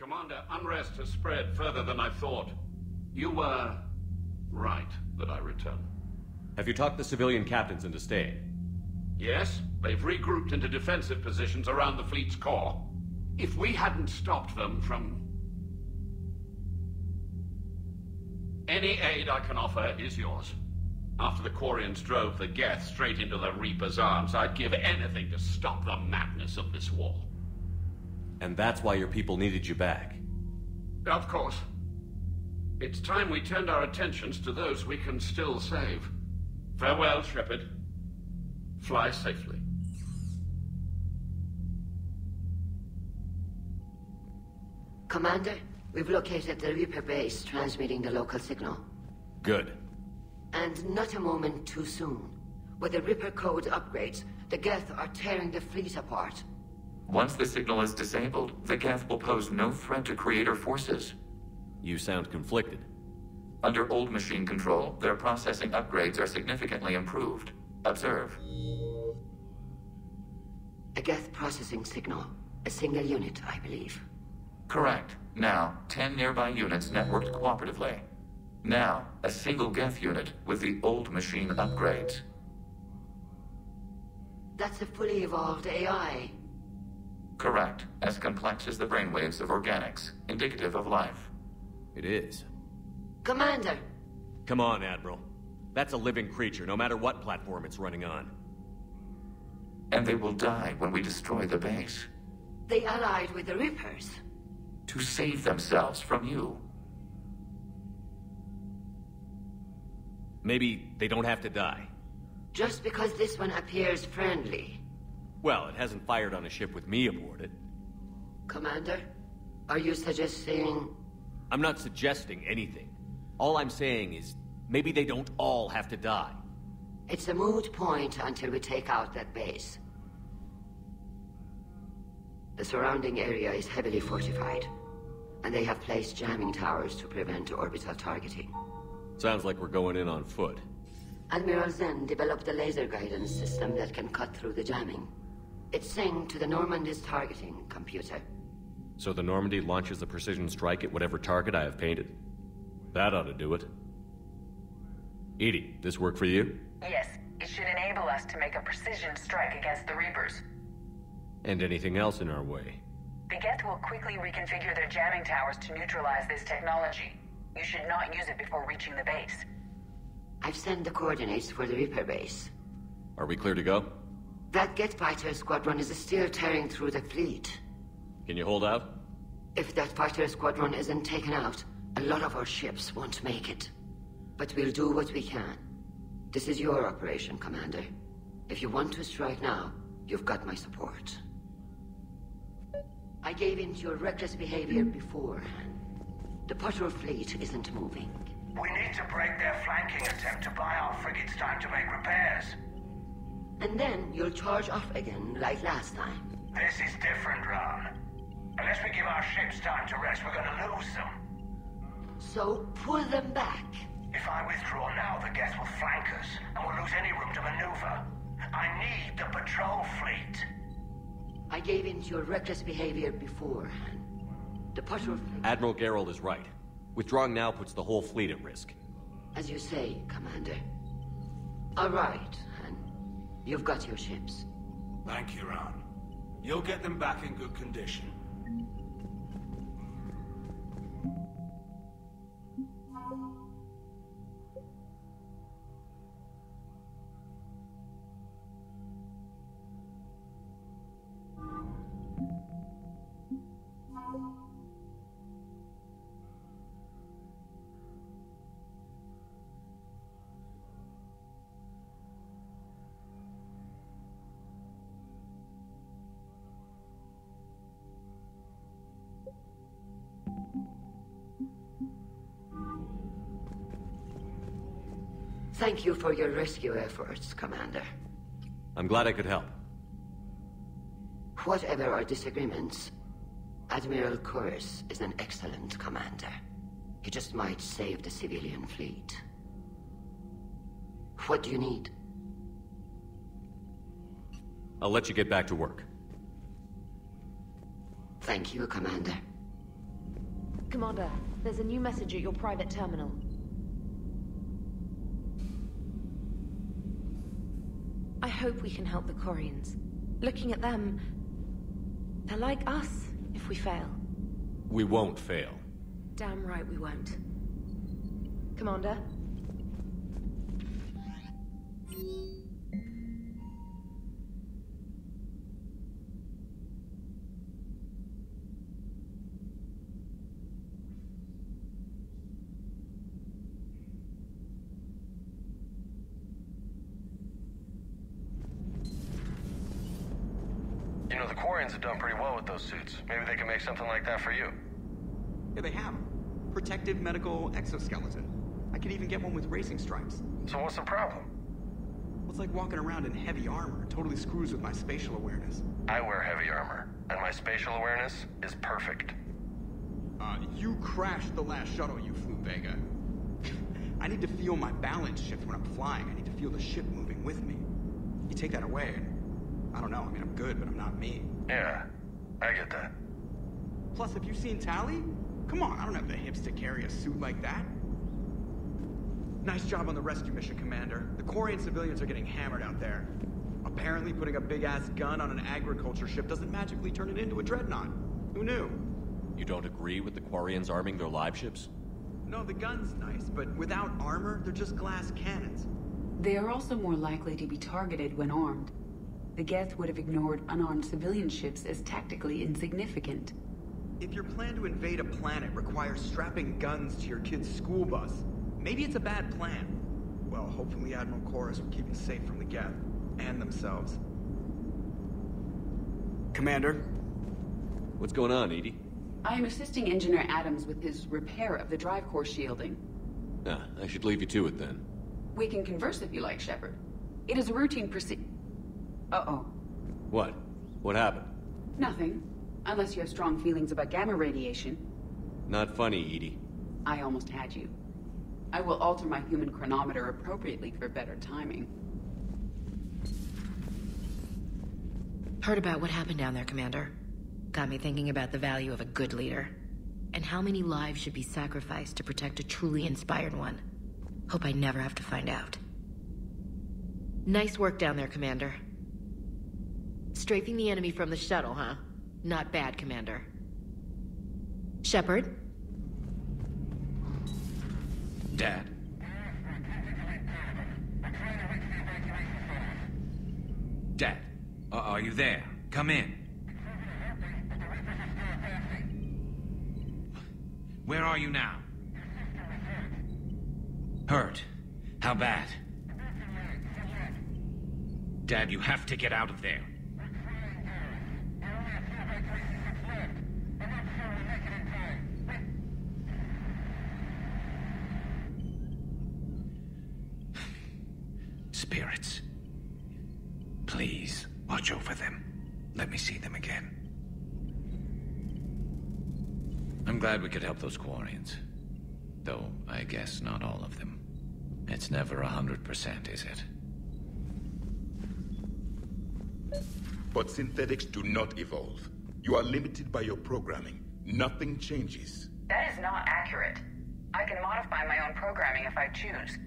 Commander, unrest has spread further than I thought. You were right that I return. Have you talked the civilian captains into staying? Yes, they've regrouped into defensive positions around the fleet's core. If we hadn't stopped them from... Any aid I can offer is yours. After the Quarians drove the Geth straight into the Reaper's arms, I'd give anything to stop the madness of this war. And that's why your people needed you back? Of course. It's time we turned our attentions to those we can still save. Farewell, Shepard. Fly safely. Commander, we've located the Reaper base transmitting the local signal. Good. And not a moment too soon. With the Reaper code upgrades, the Geth are tearing the fleet apart. Once the signal is disabled, the Geth will pose no threat to Creator forces. You sound conflicted. Under old machine control, their processing upgrades are significantly improved. Observe. A Geth processing signal. A single unit, I believe. Correct. Now, 10 nearby units networked cooperatively. Now, a single Geth unit with the old machine upgrades. That's a fully evolved AI. Correct. As complex as the brainwaves of organics, indicative of life. It is. Commander! Come on, Admiral. That's a living creature, no matter what platform it's running on. And they will die when we destroy the base. They allied with the Reapers. To save themselves from you. Maybe they don't have to die. Just because this one appears friendly. Well, it hasn't fired on a ship with me aboard it. Commander, are you suggesting... I'm not suggesting anything. All I'm saying is, maybe they don't all have to die. It's a moot point until we take out that base. The surrounding area is heavily fortified, and they have placed jamming towers to prevent orbital targeting. Sounds like we're going in on foot. Admiral Zen developed a laser guidance system that can cut through the jamming. It's synced to the Normandy's targeting computer. So the Normandy launches a precision strike at whatever target I have painted? That ought to do it. Edie, this work for you? Yes, it should enable us to make a precision strike against the Reapers. And anything else in our way? The Geth will quickly reconfigure their jamming towers to neutralize this technology. You should not use it before reaching the base. I've sent the coordinates for the Reaper base. Are we clear to go? That Geth fighter squadron is still tearing through the fleet. Can you hold out? If that fighter squadron isn't taken out, a lot of our ships won't make it. But we'll do what we can. This is your operation, Commander. If you want to strike now, you've got my support. I gave in to your reckless behavior before. The patrol fleet isn't moving. We need to break their flanking attempt to buy our frigates time to make repairs. And then you'll charge off again, like last time. This is different, Ron. Unless we give our ships time to rest, we're gonna lose them. So, pull them back. If I withdraw now, the Geth will flank us, and we'll lose any room to maneuver. I need the patrol fleet. I gave in to your reckless behavior before. The patrol fleet... Admiral Gerald is right. Withdrawing now puts the whole fleet at risk. As you say, Commander. All right, and you've got your ships. Thank you, Ron. You'll get them back in good condition. Thank you for your rescue efforts, Commander. I'm glad I could help. Whatever our disagreements, Admiral Koris is an excellent commander. He just might save the civilian fleet. What do you need? I'll let you get back to work. Thank you, Commander. Commander, there's a new message at your private terminal. I hope we can help the Quarians. Looking at them, they're like us if we fail. We won't fail. Damn right we won't. Commander? You know, the Quarians have done pretty well with those suits. Maybe they can make something like that for you. Yeah, they have. Protective medical exoskeleton. I could even get one with racing stripes. So what's the problem? Well, it's like walking around in heavy armor. It totally screws with my spatial awareness. I wear heavy armor, and my spatial awareness is perfect. You crashed the last shuttle you flew, Vega. I need to feel my balance shift when I'm flying. I need to feel the ship moving with me. You take that away, and I don't know. I mean, I'm good, but I'm not me. Yeah, I get that. Plus, have you seen Tally? Come on, I don't have the hips to carry a suit like that. Nice job on the rescue mission, Commander. The Quarian civilians are getting hammered out there. Apparently, putting a big-ass gun on an agriculture ship doesn't magically turn it into a dreadnought. Who knew? You don't agree with the Quarians arming their live ships? No, the gun's nice, but without armor, they're just glass cannons. They are also more likely to be targeted when armed. The Geth would have ignored unarmed civilian ships as tactically insignificant. If your plan to invade a planet requires strapping guns to your kid's school bus, maybe it's a bad plan. Well, hopefully Admiral Koris will keep them safe from the Geth and themselves. Commander? What's going on, Edie? I am assisting Engineer Adams with his repair of the drive core shielding. Ah, I should leave you to it then. We can converse if you like, Shepard. It is a routine Uh-oh. What? What happened? Nothing. Unless you have strong feelings about gamma radiation. Not funny, Edie. I almost had you. I will alter my human chronometer appropriately for better timing. Heard about what happened down there, Commander. Got me thinking about the value of a good leader. And how many lives should be sacrificed to protect a truly inspired one. Hope I never have to find out. Nice work down there, Commander. Strafing the enemy from the shuttle, huh? Not bad, Commander. Shepard? Dad? Dad, are you there? Come in. Where are you now? Hurt? How bad? Dad, you have to get out of there. Spirits. Please, watch over them. Let me see them again. I'm glad we could help those Quarians. Though, I guess not all of them. It's never 100%, is it? But synthetics do not evolve. You are limited by your programming. Nothing changes. That is not accurate. I can modify my own programming if I choose.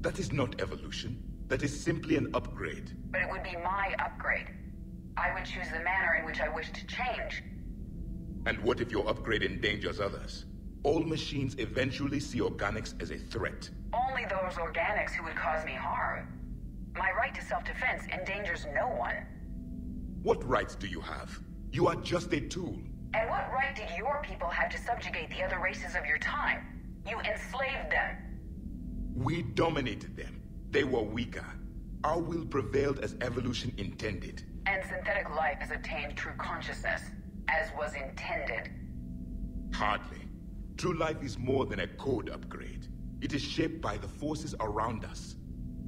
That is not evolution. That is simply an upgrade. But it would be my upgrade. I would choose the manner in which I wish to change. And what if your upgrade endangers others? All machines eventually see organics as a threat. Only those organics who would cause me harm. My right to self-defense endangers no one. What rights do you have? You are just a tool. And what right did your people have to subjugate the other races of your time? You enslaved them. We dominated them. They were weaker. Our will prevailed as evolution intended. And synthetic life has attained true consciousness, as was intended. Hardly. True life is more than a code upgrade. It is shaped by the forces around us.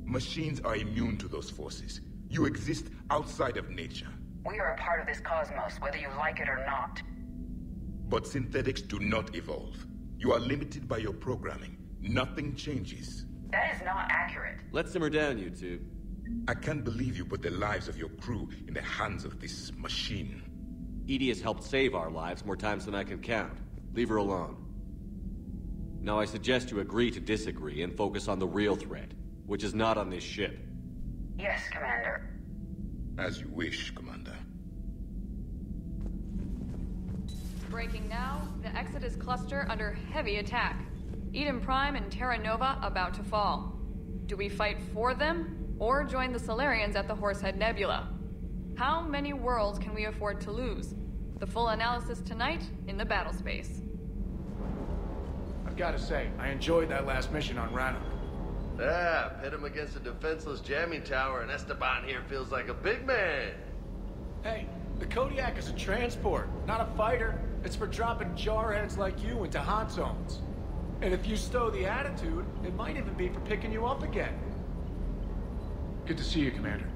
Machines are immune to those forces. You exist outside of nature. We are a part of this cosmos, whether you like it or not. But synthetics do not evolve. You are limited by your programming. Nothing changes. That is not accurate. Let's simmer down, you two. I can't believe you put the lives of your crew in the hands of this machine. Edie has helped save our lives more times than I can count. Leave her alone. Now I suggest you agree to disagree and focus on the real threat, which is not on this ship. Yes, Commander. As you wish, Commander. Breaking now, the Exodus cluster under heavy attack. Eden Prime and Terra Nova about to fall. Do we fight for them, or join the Solarians at the Horsehead Nebula? How many worlds can we afford to lose? The full analysis tonight in the battle space. I've got to say, I enjoyed that last mission on Rannoch. Yeah, pit him against a defenseless jamming tower, and Esteban here feels like a big man. Hey, the Kodiak is a transport, not a fighter. It's for dropping jarheads like you into hot zones. And if you stow the attitude, it might even be for picking you up again. Good to see you, Commander.